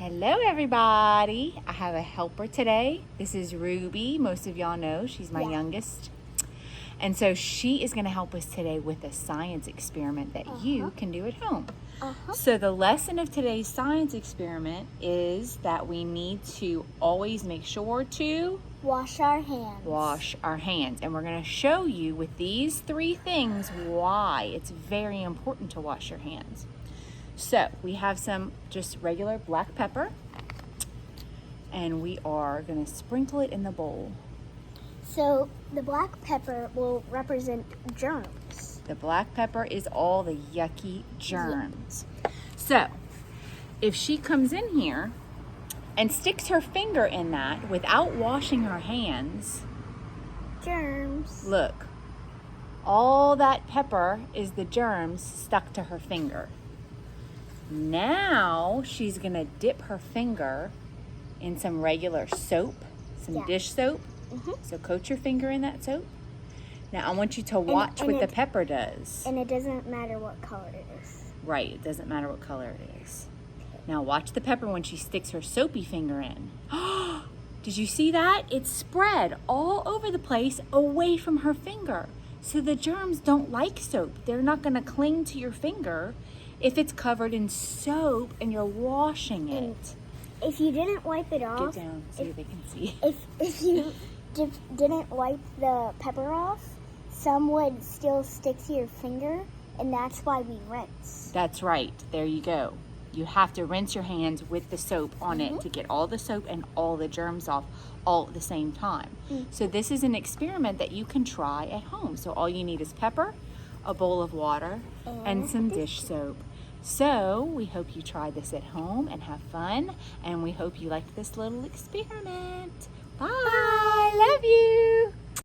Hello everybody. I have a helper today. This is Ruby. Most of y'all know she's my youngest. And so she is going to help us today with a science experiment that you can do at home. So the lesson of today's science experiment is that we need to always make sure to wash our hands. Wash our hands. And we're going to show you with these 3 things why it's very important to wash your hands. So we have some just regular black pepper, and we are going to sprinkle it in the bowl. So the black pepper will represent germs. The black pepper is all the yucky germs. So if she comes in here and sticks her finger in that without washing her hands, germs. Look, all that pepper is the germs stuck to her finger. Now she's going to dip her finger in some regular soap, some dish soap. So coat your finger in that soap. Now I want you to watch what the pepper does. And it doesn't matter what color it is. Right, it doesn't matter what color it is. Now watch the pepper when she sticks her soapy finger in. Did you see that? It's spread all over the place away from her finger. So the germs don't like soap. They're not going to cling to your finger if it's covered in soap and you're washing it. And if you didn't wipe it off, get down so they can see. If you didn't wipe the pepper off, some would still stick to your finger, and that's why we rinse. That's right. There you go. You have to rinse your hands with the soap on it to get all the soap and all the germs off all at the same time. So this is an experiment that you can try at home. So all you need is pepper, a bowl of water, and some dish soap. So we hope you try this at home and have fun, and we hope you liked this little experiment. Bye.